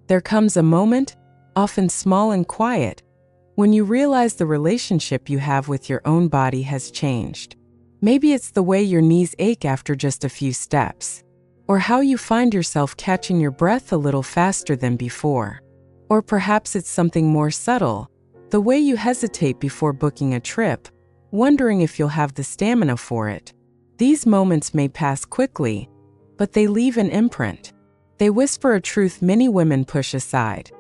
There comes a moment, often small and quiet, when you realize the relationship you have with your own body has changed. Maybe it's the way your knees ache after just a few steps, or how you find yourself catching your breath a little faster than before. Or perhaps it's something more subtle, the way you hesitate before booking a trip, wondering if you'll have the stamina for it. These moments may pass quickly, but they leave an imprint. They whisper a truth many women push aside.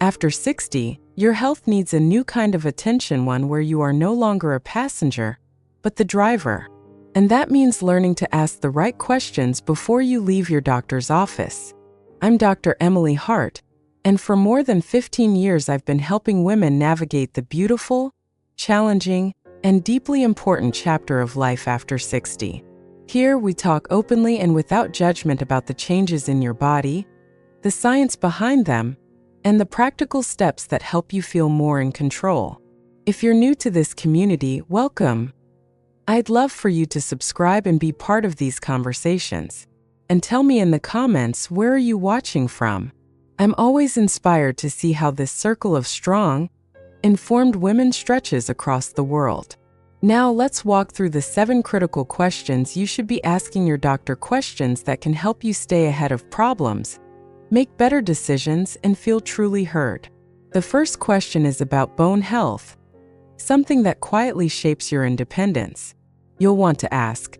After 60, your health needs a new kind of attention, one where you are no longer a passenger, but the driver. And that means learning to ask the right questions before you leave your doctor's office. I'm Dr. Emily Hart, and for more than 15 years I've been helping women navigate the beautiful, challenging, and deeply important chapter of life after 60. Here we talk openly and without judgment about the changes in your body, the science behind them, and the practical steps that help you feel more in control. If you're new to this community, welcome. I'd love for you to subscribe and be part of these conversations. And tell me in the comments, where are you watching from? I'm always inspired to see how this circle of strong, informed women stretches across the world. Now let's walk through the 7 critical questions you should be asking your doctor, questions that can help you stay ahead of problems, make better decisions, and feel truly heard. The first question is about bone health, something that quietly shapes your independence. You'll want to ask,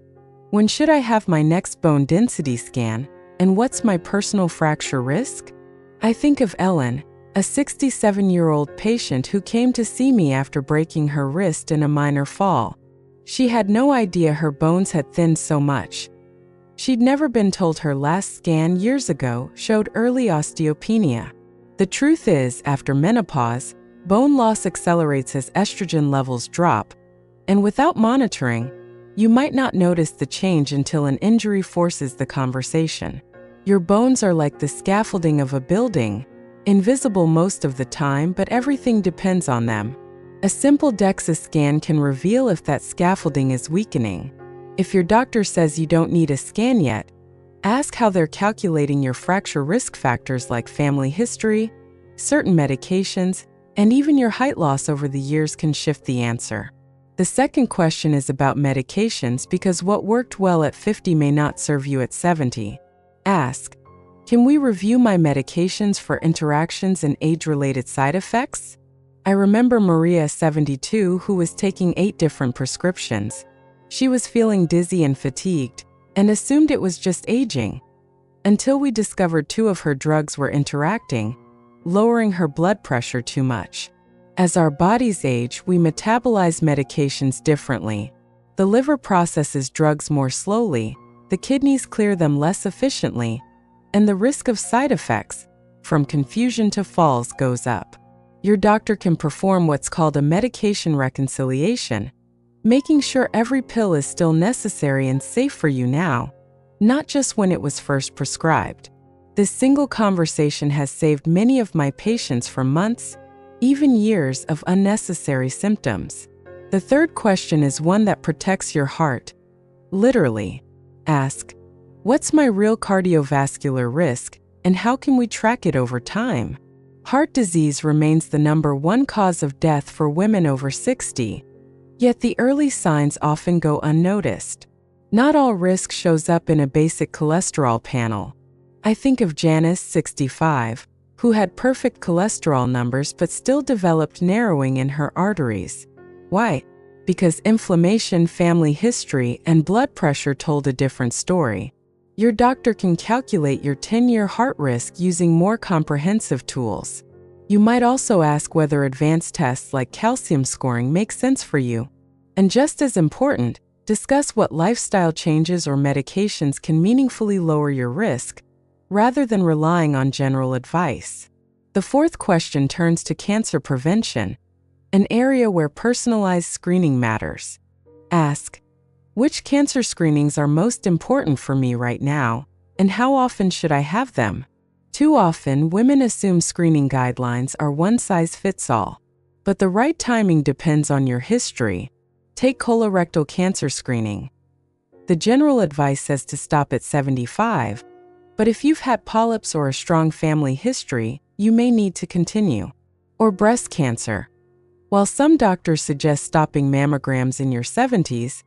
when should I have my next bone density scan, and what's my personal fracture risk? I think of Ellen, a 67-year-old patient who came to see me after breaking her wrist in a minor fall. She had no idea her bones had thinned so much. She'd never been told her last scan years ago showed early osteopenia. The truth is, after menopause, bone loss accelerates as estrogen levels drop, and without monitoring, you might not notice the change until an injury forces the conversation. Your bones are like the scaffolding of a building, invisible most of the time, but everything depends on them. A simple DEXA scan can reveal if that scaffolding is weakening. If your doctor says you don't need a scan yet, ask how they're calculating your fracture risk factors like family history, certain medications, and even your height loss over the years can shift the answer. The second question is about medications, because what worked well at 50 may not serve you at 70. Ask, can we review my medications for interactions and age-related side effects? I remember Maria, 72, who was taking 8 different prescriptions. She was feeling dizzy and fatigued, and assumed it was just aging, until we discovered 2 of her drugs were interacting, lowering her blood pressure too much. As our bodies age, we metabolize medications differently. The liver processes drugs more slowly, the kidneys clear them less efficiently, and the risk of side effects, from confusion to falls, goes up. Your doctor can perform what's called a medication reconciliation, making sure every pill is still necessary and safe for you now, not just when it was first prescribed. This single conversation has saved many of my patients from months, even years, of unnecessary symptoms. The third question is one that protects your heart. Literally. Ask, what's my real cardiovascular risk, and how can we track it over time? Heart disease remains the #1 cause of death for women over 60, yet the early signs often go unnoticed. Not all risk shows up in a basic cholesterol panel. I think of Janice, 65, who had perfect cholesterol numbers but still developed narrowing in her arteries. Why? Because inflammation, family history, and blood pressure told a different story. Your doctor can calculate your 10-year heart risk using more comprehensive tools. You might also ask whether advanced tests like calcium scoring make sense for you. And just as important, discuss what lifestyle changes or medications can meaningfully lower your risk, rather than relying on general advice. The fourth question turns to cancer prevention, an area where personalized screening matters. Ask, which cancer screenings are most important for me right now, and how often should I have them? Too often, women assume screening guidelines are one size fits all, but the right timing depends on your history. Take colorectal cancer screening. The general advice says to stop at 75, But if you've had polyps or a strong family history, you may need to continue. Or breast cancer. While some doctors suggest stopping mammograms in your 70s,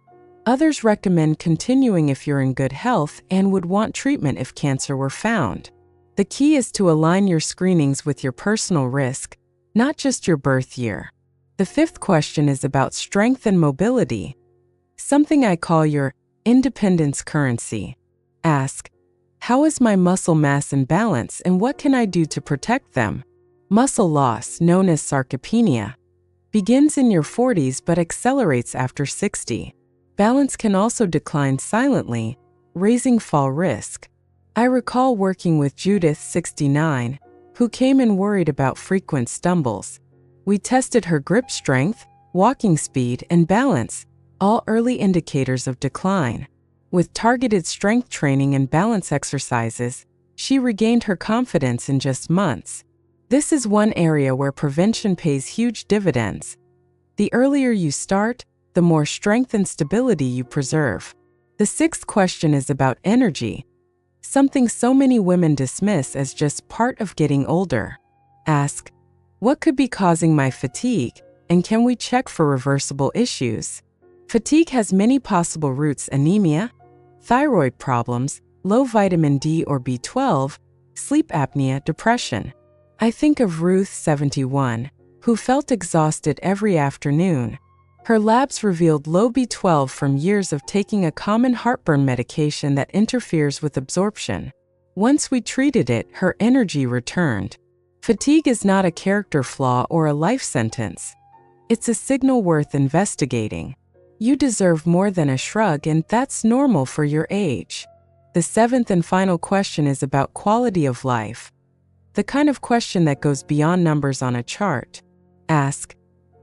others recommend continuing if you're in good health and would want treatment if cancer were found. The key is to align your screenings with your personal risk, not just your birth year. The fifth question is about strength and mobility, something I call your independence currency. Ask, how is my muscle mass and balance, and what can I do to protect them? Muscle loss, known as sarcopenia, begins in your 40s but accelerates after 60. Balance can also decline silently, raising fall risk. I recall working with Judith, 69, who came in worried about frequent stumbles. We tested her grip strength, walking speed, and balance, all early indicators of decline. With targeted strength training and balance exercises, she regained her confidence in just months. This is one area where prevention pays huge dividends. The earlier you start, the more strength and stability you preserve. The sixth question is about energy, something so many women dismiss as just part of getting older. Ask, what could be causing my fatigue, and can we check for reversible issues? Fatigue has many possible roots: anemia, thyroid problems, low vitamin D or B12, sleep apnea, depression. I think of Ruth, 71, who felt exhausted every afternoon. Her labs revealed low B12 from years of taking a common heartburn medication that interferes with absorption. Once we treated it, her energy returned. Fatigue is not a character flaw or a life sentence. It's a signal worth investigating. You deserve more than a shrug, and that's normal for your age. The seventh and final question is about quality of life, the kind of question that goes beyond numbers on a chart. Ask,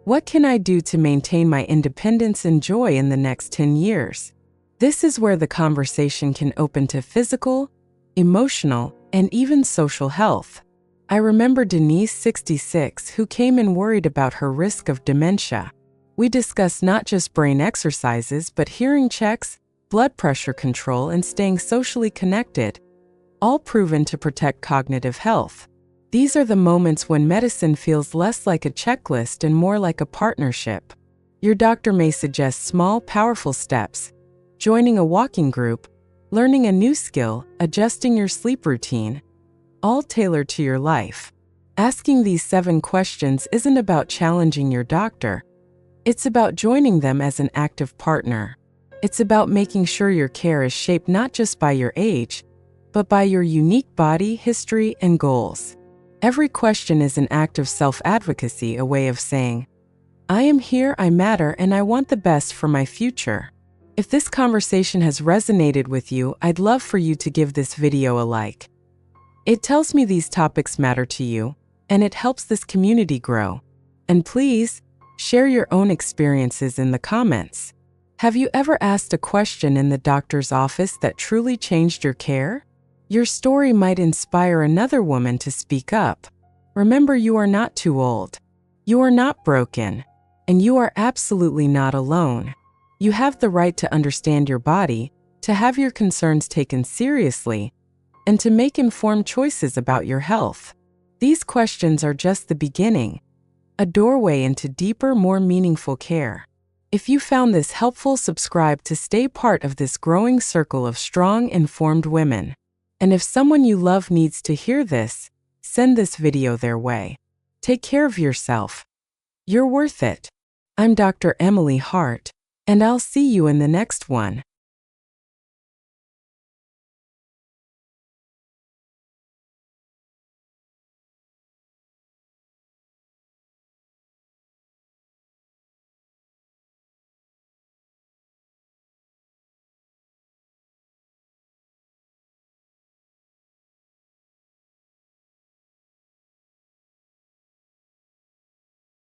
what can I do to maintain my independence and joy in the next 10 years? This is where the conversation can open to physical, emotional, and even social health. I remember Denise, 66, who came in worried about her risk of dementia. We discussed not just brain exercises, but hearing checks, blood pressure control, and staying socially connected, all proven to protect cognitive health. These are the moments when medicine feels less like a checklist and more like a partnership. Your doctor may suggest small, powerful steps: joining a walking group, learning a new skill, adjusting your sleep routine, all tailored to your life. Asking these 7 questions isn't about challenging your doctor. It's about joining them as an active partner. It's about making sure your care is shaped not just by your age, but by your unique body, history, and goals. Every question is an act of self-advocacy, a way of saying, I am here, I matter, and I want the best for my future. If this conversation has resonated with you, I'd love for you to give this video a like. It tells me these topics matter to you, and it helps this community grow. And please, share your own experiences in the comments. Have you ever asked a question in the doctor's office that truly changed your care? Your story might inspire another woman to speak up. Remember, you are not too old. You are not broken. And you are absolutely not alone. You have the right to understand your body, to have your concerns taken seriously, and to make informed choices about your health. These questions are just the beginning, a doorway into deeper, more meaningful care. If you found this helpful, subscribe to stay part of this growing circle of strong, informed women. And if someone you love needs to hear this, send this video their way. Take care of yourself. You're worth it. I'm Dr. Emily Hart, and I'll see you in the next one.